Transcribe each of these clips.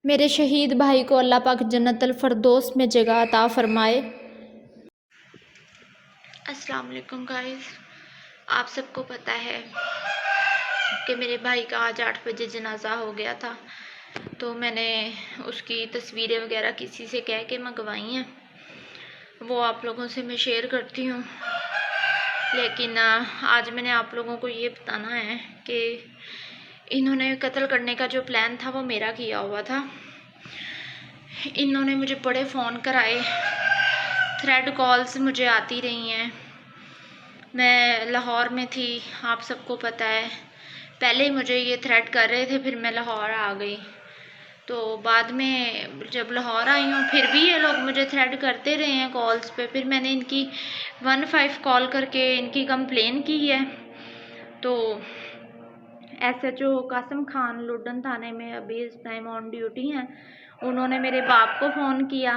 मेरे शहीद भाई को अल्लाह पाक जन्नतुल फरदौस में जगह अता फरमाए। अस्सलाम वालेकुम गाइस, आप सबको पता है कि मेरे भाई का आज 8 बजे जनाजा हो गया था, तो मैंने उसकी तस्वीरें वगैरह किसी से कह के मंगवाई हैं, वो आप लोगों से मैं शेयर करती हूँ। लेकिन आज मैंने आप लोगों को ये बताना है कि इन्होंने कत्ल करने का जो प्लान था वो मेरा किया हुआ था। इन्होंने मुझे बड़े फ़ोन कराए, थ्रेड कॉल्स मुझे आती रही हैं। मैं लाहौर में थी, आप सबको पता है। पहले ही मुझे ये थ्रेड कर रहे थे, फिर मैं लाहौर आ गई। तो बाद में जब लाहौर आई हूँ फिर भी ये लोग मुझे थ्रेड करते रहे हैं कॉल्स पे। फिर मैंने इनकी 15 कॉल करके इनकी कंप्लेन की है। तो SHO कासिम खान लुडन थाने में अभी इस टाइम ऑन ड्यूटी हैं। उन्होंने मेरे बाप को फ़ोन किया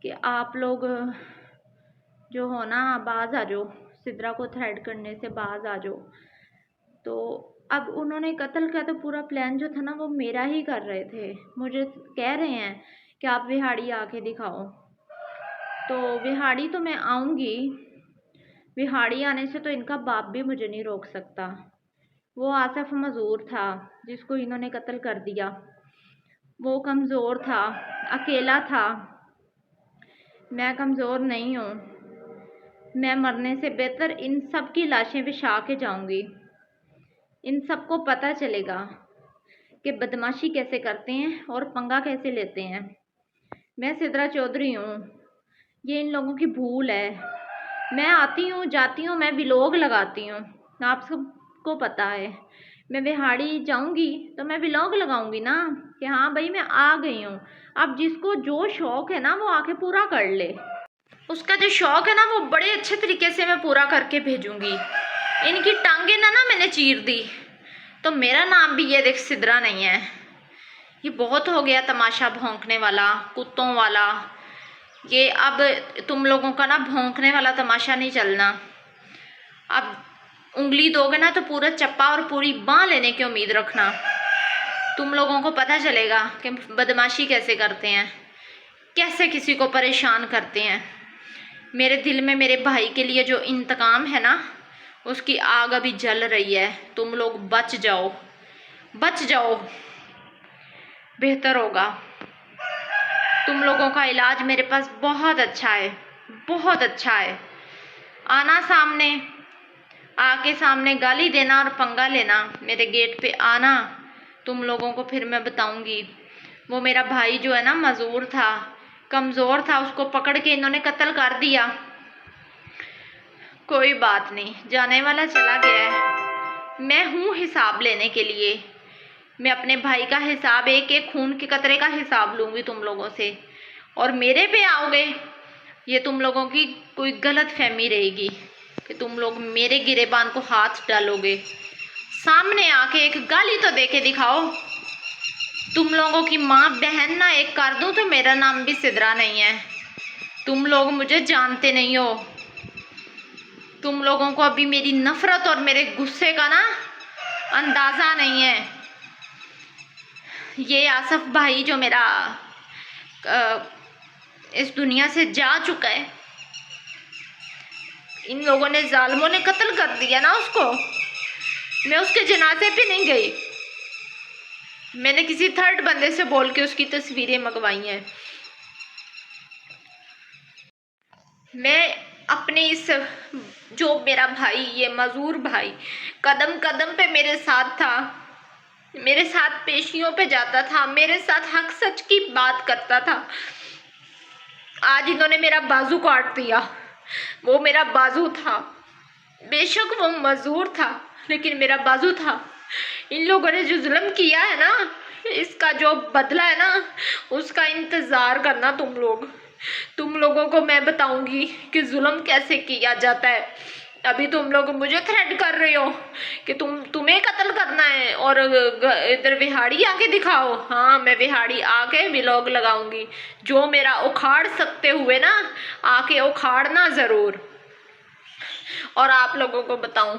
कि आप लोग जो हो ना बाज आ जाओ, सिद्रा को थ्रेड करने से बाज आ जाओ। तो अब उन्होंने कत्ल का तो पूरा प्लान जो था ना वो मेरा ही कर रहे थे। मुझे कह रहे हैं कि आप विहाड़ी आके दिखाओ। तो विहाड़ी तो मैं आऊँगी, विहाड़ी आने से तो इनका बाप भी मुझे नहीं रोक सकता। वो आसिफ मजूर था जिसको इन्होंने कत्ल कर दिया। वो कमज़ोर था, अकेला था। मैं कमज़ोर नहीं हूँ। मैं मरने से बेहतर इन सब की लाशें बिछा के जाऊंगी। इन सबको पता चलेगा कि बदमाशी कैसे करते हैं और पंगा कैसे लेते हैं। मैं सिद्रा चौधरी हूँ, ये इन लोगों की भूल है। मैं आती हूँ जाती हूँ, मैं व्लॉग लगाती हूँ, आप सबको पता है। मैं विहाड़ी जाऊंगी तो मैं व्लॉग लगाऊंगी ना कि हाँ भाई मैं आ गई हूँ। अब जिसको जो शौक है ना वो आके पूरा कर ले। उसका जो शौक है ना वो बड़े अच्छे तरीके से मैं पूरा करके भेजूंगी। इनकी टांगे ना मैंने चीर दी तो मेरा नाम भी ये देख सिद्रा नहीं है। ये बहुत हो गया तमाशा भौंकने वाला, कुत्तों वाला। ये अब तुम लोगों का ना भौंकने वाला तमाशा नहीं चलना। अब उंगली दोगे ना तो पूरा चप्पा और पूरी बाँह लेने की उम्मीद रखना। तुम लोगों को पता चलेगा कि बदमाशी कैसे करते हैं, कैसे किसी को परेशान करते हैं। मेरे दिल में मेरे भाई के लिए जो इंतकाम है ना उसकी आग अभी जल रही है। तुम लोग बच जाओ, बच जाओ, बेहतर होगा। तुम लोगों का इलाज मेरे पास बहुत अच्छा है, बहुत अच्छा है। आना सामने, आके सामने गाली देना और पंगा लेना, मेरे गेट पे आना। तुम लोगों को फिर मैं बताऊंगी। वो मेरा भाई जो है ना मजूर था, कमज़ोर था, उसको पकड़ के इन्होंने कत्ल कर दिया। कोई बात नहीं, जाने वाला चला गया है। मैं हूँ हिसाब लेने के लिए। मैं अपने भाई का हिसाब, एक एक खून के कतरे का हिसाब लूँगी तुम लोगों से। और मेरे पे आओगे, ये तुम लोगों की कोई गलत फहमी रहेगी कि तुम लोग मेरे गिरेबान को हाथ डालोगे। सामने आके एक गाली तो दे के दिखाओ। तुम लोगों की माँ बहन ना एक कर दूँ तो मेरा नाम भी सिद्रा नहीं है। तुम लोग मुझे जानते नहीं हो। तुम लोगों को अभी मेरी नफरत और मेरे गुस्से का ना अंदाज़ा नहीं है। ये आसिफ भाई जो मेरा इस दुनिया से जा चुका है, इन लोगों ने, जालिमों ने कत्ल कर दिया ना उसको। मैं उसके जनाजे पे नहीं गई, मैंने किसी थर्ड बंदे से बोल के उसकी तस्वीरें मंगवाई हैं। मैं अपने इस, जो मेरा भाई, ये मजूर भाई कदम कदम पे मेरे साथ था, मेरे साथ पेशियों पे जाता था, मेरे साथ हक सच की बात करता था। आज इन्होंने मेरा बाजू काट दिया। वो मेरा बाजू था, बेशक वो मजूर था लेकिन मेरा बाजू था। इन लोगों ने जो जुल्म किया है ना, इसका जो बदला है ना उसका इंतज़ार करना तुम लोग। तुम लोगों को मैं बताऊंगी कि जुल्म कैसे किया जाता है। अभी तुम लोग मुझे थ्रेट कर रहे हो कि तुम्हें कत्ल करना है और इधर विहाड़ी आके दिखाओ। हाँ, मैं विहाड़ी आके व्लॉग लगाऊंगी। जो मेरा उखाड़ सकते हुए ना आके उखाड़ना ज़रूर। और आप लोगों को बताऊं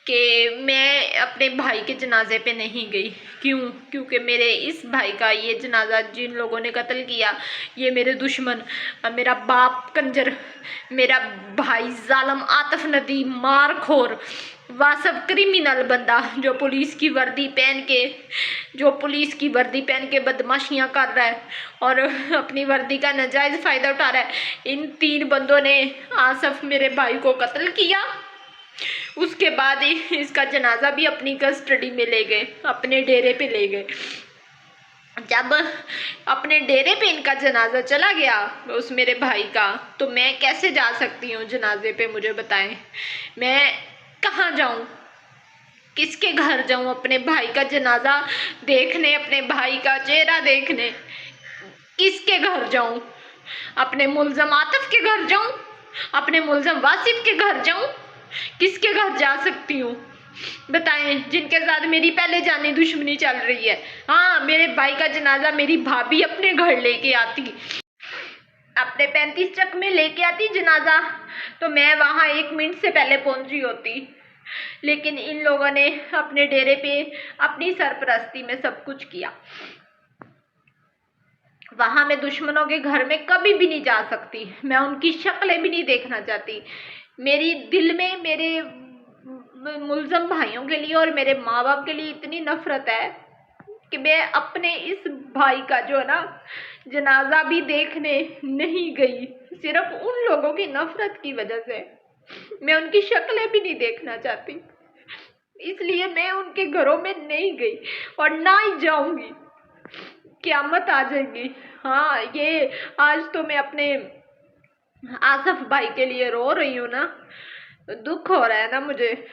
कि मैं अपने भाई के जनाजे पे नहीं गई। क्यों? क्योंकि मेरे इस भाई का ये जनाजा जिन लोगों ने कत्ल किया, ये मेरे दुश्मन, मेरा बाप कंजर, मेरा भाई जालम आतिफ नदी मारखोर, वासब क्रिमिनल बंदा जो पुलिस की वर्दी पहन के बदमाशियां कर रहा है और अपनी वर्दी का नाजायज फायदा उठा रहा है। इन 3 बंदों ने आसफ मेरे भाई को कत्ल किया। उसके बाद ही इसका जनाजा भी अपनी कस्टडी में ले गए, अपने डेरे पे ले गए। जब अपने डेरे पे इनका जनाजा चला गया उस मेरे भाई का, तो मैं कैसे जा सकती हूँ जनाजे पे? मुझे बताएं, मैं कहाँ जाऊँ, किसके घर जाऊँ अपने भाई का जनाजा देखने, अपने भाई का चेहरा देखने? किसके घर जाऊँ? अपने मुलजम आतिफ के घर जाऊँ? अपने मुलजम वासिफ के घर जाऊँ? किसके घर जा सकती हूँ बताएं, जिनके साथ मेरी पहले जानी दुश्मनी चल रही है। हाँ, मेरे भाई का जनाजा मेरी भाभी अपने घर लेके आती, अपने 35 ट्रक में लेके आती जनाजा, तो मैं वहाँ 1 मिनट से पहले पहुंची होती। लेकिन इन लोगों ने अपने डेरे पे अपनी सरपरस्ती में सब कुछ किया। वहां मैं दुश्मनों के घर में कभी भी नहीं जा सकती, मैं उनकी शक्लें भी नहीं देखना चाहती। मेरी दिल में मेरे मुलजम भाइयों के लिए और मेरे माँ बाप के लिए इतनी नफरत है कि मैं अपने इस भाई का जो है ना जनाजा भी देखने नहीं गई, सिर्फ उन लोगों की नफरत की वजह से। मैं उनकी शक्लें भी नहीं देखना चाहती, इसलिए मैं उनके घरों में नहीं गई और ना ही जाऊंगी। क़यामत आ जाएगी। हाँ, ये आज तो मैं अपने आसफ भाई के लिए रो रही हूँ ना, दुख हो रहा है ना मुझे,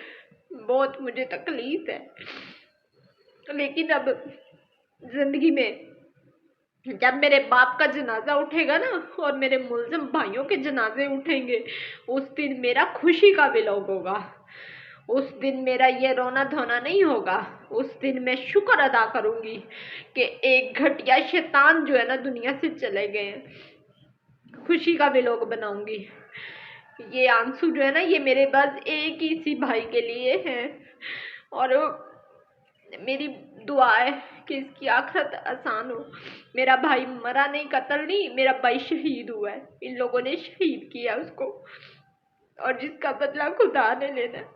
बहुत मुझे तकलीफ है। लेकिन अब जिंदगी में जब मेरे बाप का जनाजा उठेगा ना और मेरे मुलजिम भाइयों के जनाजे उठेंगे, उस दिन मेरा खुशी का विलोक होगा। उस दिन मेरा ये रोना धोना नहीं होगा। उस दिन मैं शुक्र अदा करूंगी कि एक घटिया शैतान जो है ना दुनिया से चले गए हैं। खुशी का विलोक बनाऊंगी। ये आंसू जो है ना ये मेरे बस एक ही सी भाई के लिए हैं और मेरी दुआ है कि इसकी आखिरत आसान हो। मेरा भाई मरा नहीं, कत्ल नहीं, मेरा भाई शहीद हुआ है। इन लोगों ने शहीद किया उसको और जिसका बदला खुदा ने लेना है।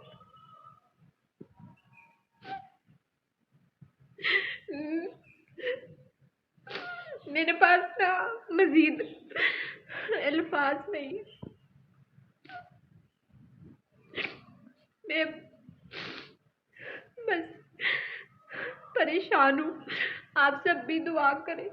मेरे पास ना मजीद अल्फाज नहीं, मैं बस परेशान हूँ। आप सब भी दुआ करें।